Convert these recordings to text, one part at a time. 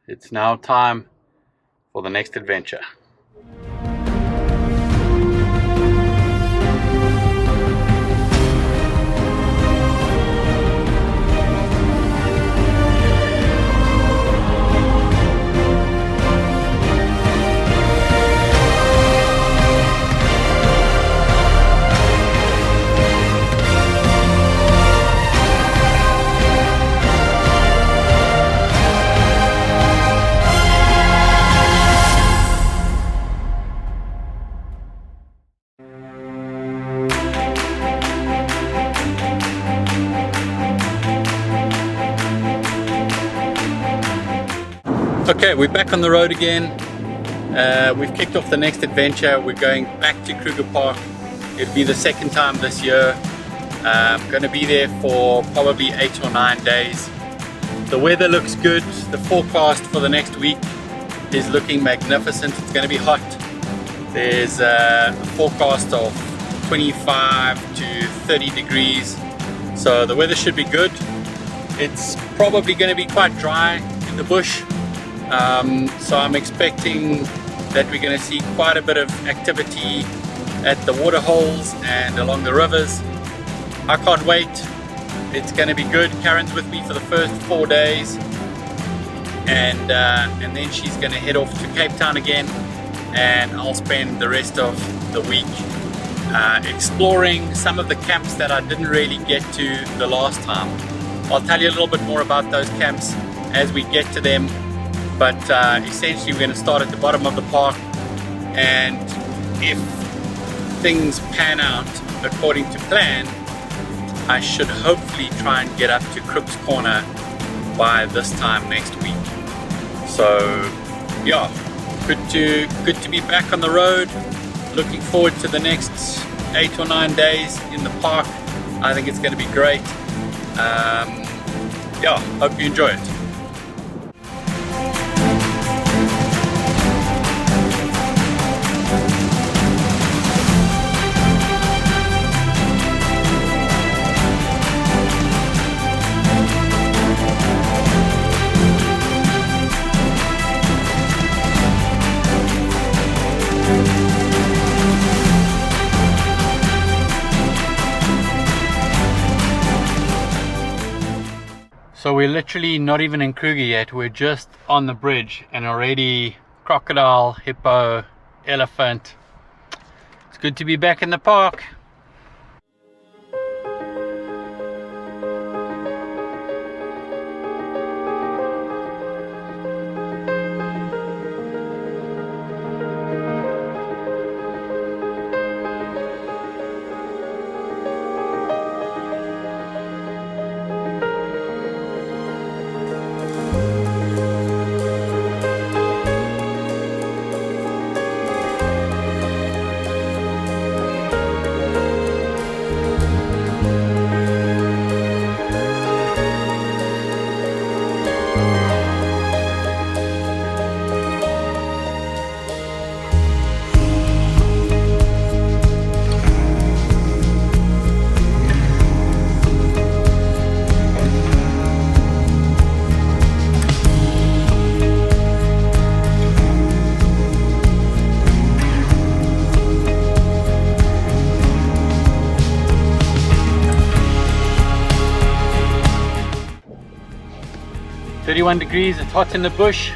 It's now time for the next adventure. Okay, we're back on the road again. We've kicked off the next adventure. We're going back to Kruger Park. It'll be the second time this year. I'm going to be there for probably 8 or 9 days. The weather looks good. The forecast for the next week is looking magnificent. It's going to be hot. There's a forecast of 25 to 30 degrees. So the weather should be good. It's probably going to be quite dry in the bush. So I'm expecting that we're going to see quite a bit of activity at the water holes and along the rivers. I can't wait. It's going to be good. Karen's with me for the first 4 days, and then she's going to head off to Cape Town again, and I'll spend the rest of the week exploring some of the camps that I didn't really get to the last time. I'll tell you a little bit more about those camps as we get to them. But essentially we're going to start at the bottom of the park, and if things pan out according to plan, I should hopefully try and get up to Crook's Corner by this time next week. So yeah, good to be back on the road. Looking forward to the next 8 or 9 days in the park. I think it's going to be great. Yeah, hope you enjoy it. So we're literally not even in Kruger yet. We're just on the bridge, and already crocodile, hippo, elephant. It's good to be back in the park. Degrees, it's hot in the bush,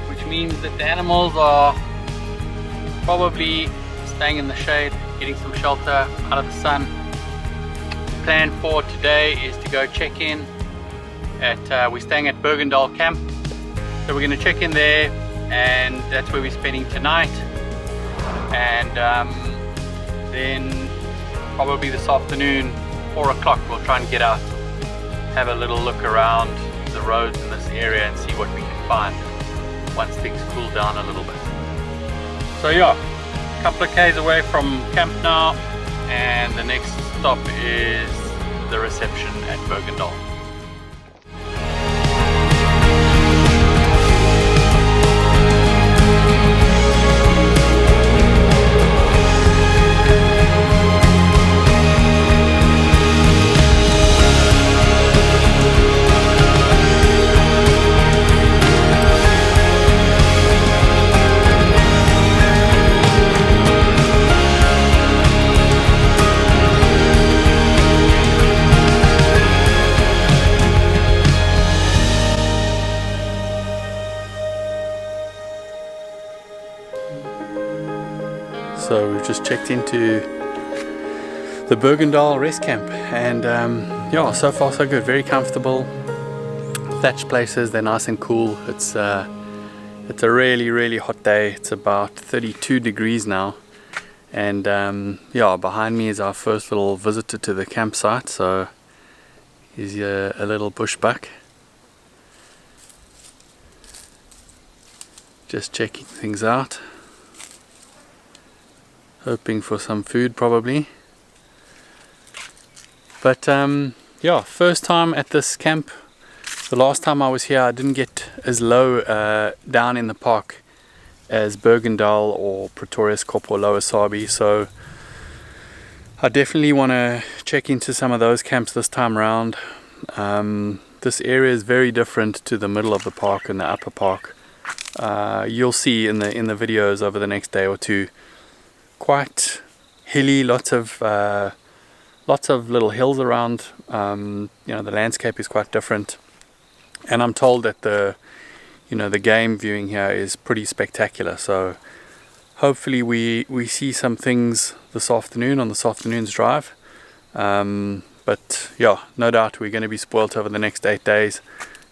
which means that the animals are probably staying in the shade, getting some shelter out of the sun. The plan for today is to go check in at, we're staying at Berg-en-Dal camp, so we're going to check in there, and that's where we're spending tonight, and then probably this afternoon, 4 o'clock, we'll try and get out, have a little look around the roads in this area and see what we can find once things cool down a little bit. So yeah, a couple of k's away from camp now, and the next stop is the reception at Berg-en-Dal. So we've just checked into the Berg-en-Dal Rest Camp, and yeah, so far so good. Very comfortable. Thatched places, they're nice and cool. It's a really hot day. It's about 32 degrees now, and yeah, behind me is our first little visitor to the campsite. So he's a little bush buck, just checking things out, hoping for some food probably. But yeah, first time at this camp. The last time I was here I didn't get as low down in the park as Berg-en-Dal or Pretorius-Kop or Lower Sabi, so I definitely want to check into some of those camps this time around. This area is very different to the middle of the park and the upper park. You'll see in the videos over the next day or two, quite hilly, lots of little hills around. You know, the landscape is quite different, and I'm told that the game viewing here is pretty spectacular. So hopefully we see some things this afternoon on this afternoon's drive. But yeah, no doubt we're going to be spoilt over the next 8 days,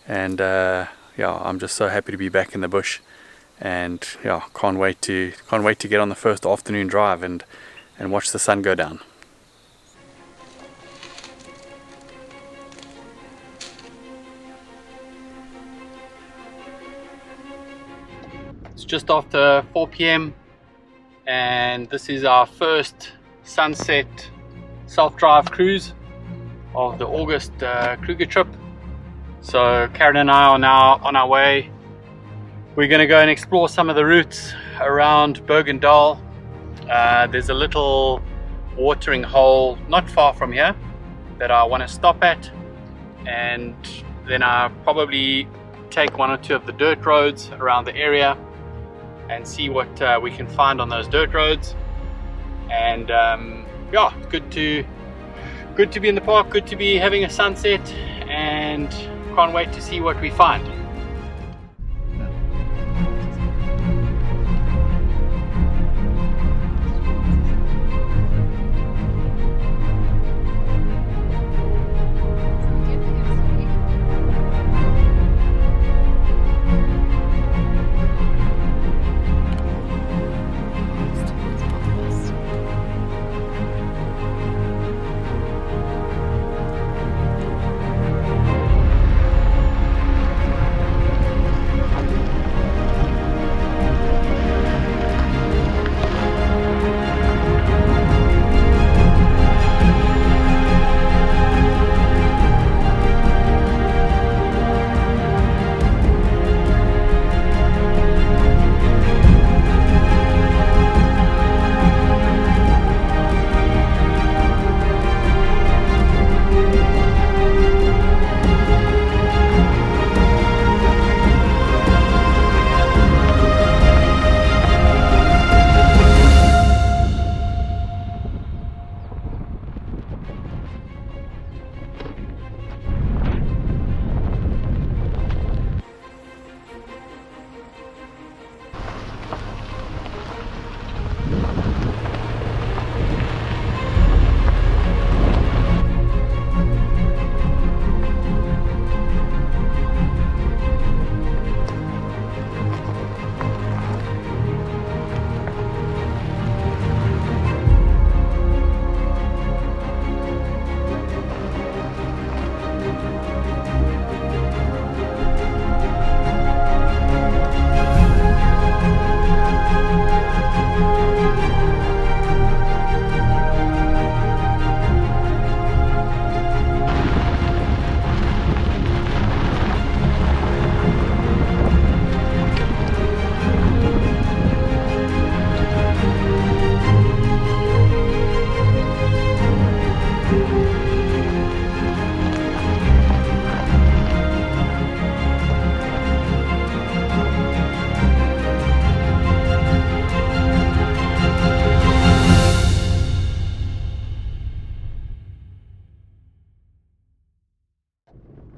and yeah, I'm just so happy to be back in the bush, and yeah, can't wait to get on the first afternoon drive and watch the sun go down. It's just after 4 p.m. and this is our first sunset self-drive cruise of the August Kruger trip. So Karen and I are now on our way. We're going to go and explore some of the routes around Berg-en-Dal. There's a little watering hole not far from here that I want to stop at, and then I'll probably take one or two of the dirt roads around the area and see what we can find on those dirt roads. And yeah, good to be in the park, good to be having a sunset, and can't wait to see what we find.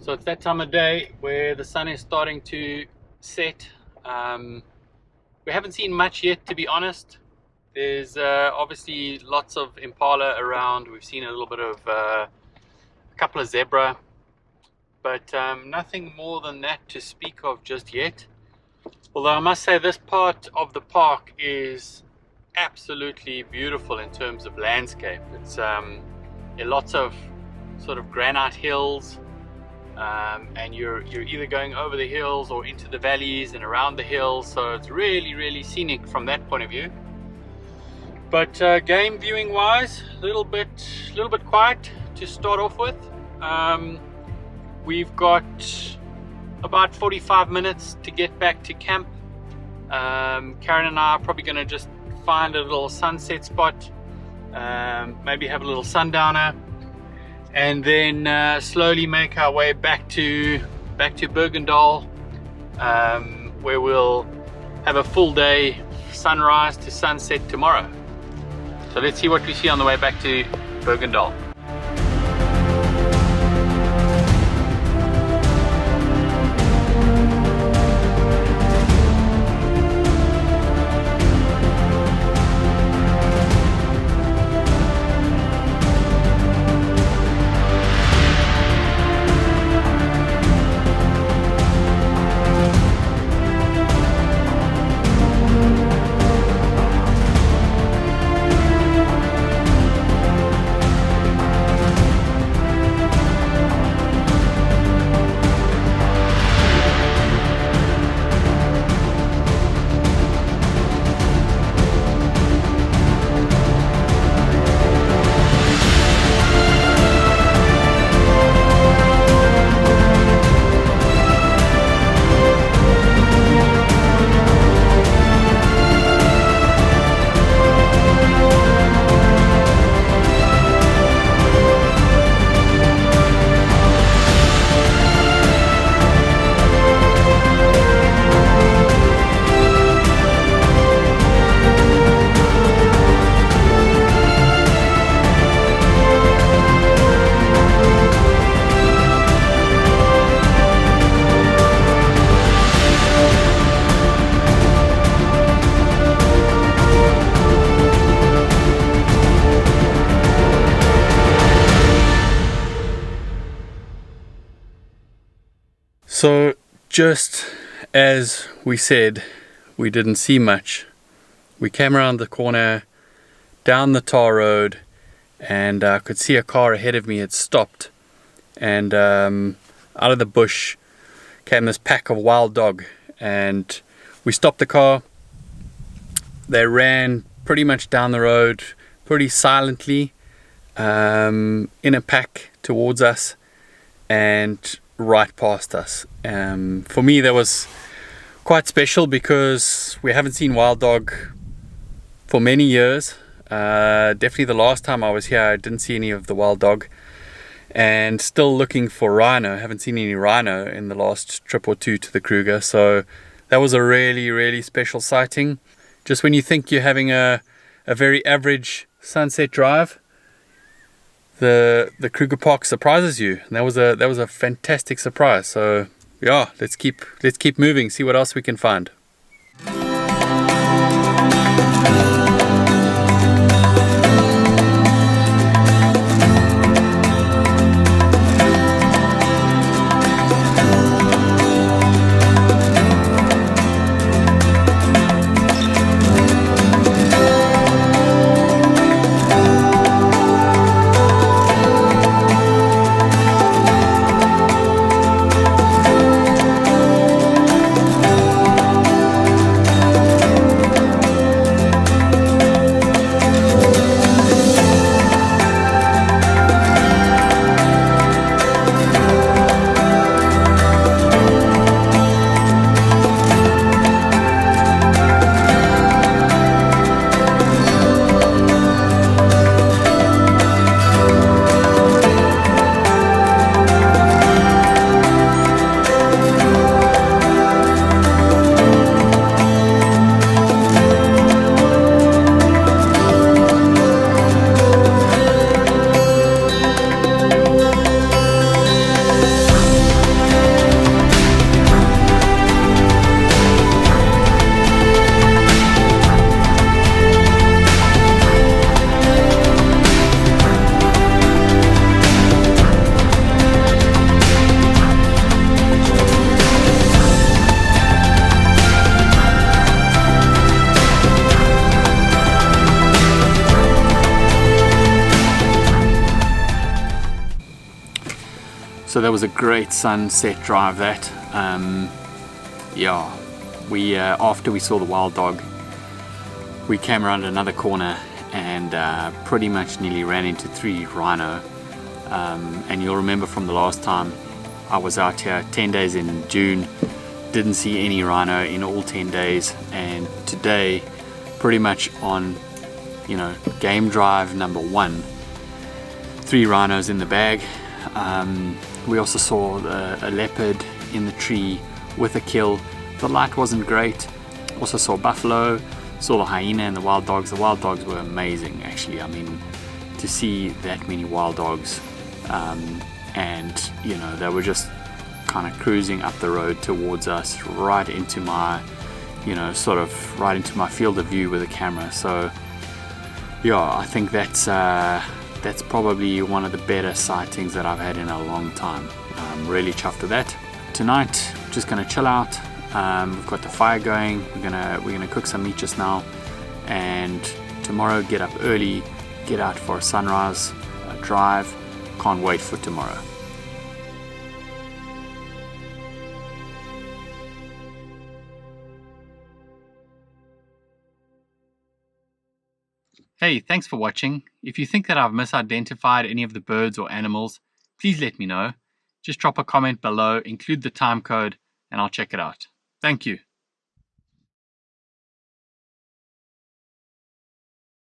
So it's that time of day where the sun is starting to set. We haven't seen much yet, to be honest. There's obviously lots of impala around. We've seen a little bit of a couple of zebra, but nothing more than that to speak of just yet. Although I must say this part of the park is absolutely beautiful in terms of landscape. It's there are lots of sort of granite hills, and you're either going over the hills or into the valleys and around the hills, so it's really scenic from that point of view. But game viewing wise, a little bit quiet to start off with. We've got about 45 minutes to get back to camp. Karen and I are probably going to just find a little sunset spot, maybe have a little sundowner, and then slowly make our way back to Berg-en-Dal, where we'll have a full day sunrise to sunset tomorrow. So let's see what we see on the way back to Berg-en-Dal. So just as we said, we didn't see much. We came around the corner, down the tar road, and I could see a car ahead of me had stopped, and out of the bush came this pack of wild dog, and we stopped the car. They ran pretty much down the road pretty silently, in a pack towards us and right past us. For me that was quite special because we haven't seen wild dog for many years. Definitely the last time I was here I didn't see any of the wild dog, and still looking for rhino. I haven't seen any rhino in the last trip or two to the Kruger, so that was a really special sighting. Just when you think you're having a very average sunset drive, the Kruger Park surprises you, and that was a fantastic surprise. So yeah, let's keep moving, see what else we can find. So that was a great sunset drive that. Yeah, we after we saw the wild dog, we came around another corner and pretty much nearly ran into 3 rhino. And you'll remember from the last time I was out here 10 days in June, didn't see any rhino in all 10 days, and today pretty much on, you know, game drive number 1, 3 rhinos in the bag. We also saw a leopard in the tree with a kill. The light wasn't great. Also saw buffalo, saw the hyena and the wild dogs. The wild dogs were amazing actually. I mean, to see that many wild dogs, and you know, they were just kind of cruising up the road towards us, right into my, you know, sort of right into my field of view with the camera. So yeah, I think that's probably one of the better sightings that I've had in a long time. I'm really chuffed with that. Tonight, just gonna chill out. We've got the fire going. We're gonna cook some meat just now, and tomorrow get up early, get out for a sunrise, a drive. Can't wait for tomorrow. Hey, thanks for watching. If you think that I've misidentified any of the birds or animals, please let me know. Just drop a comment below, include the time code, and I'll check it out. Thank you.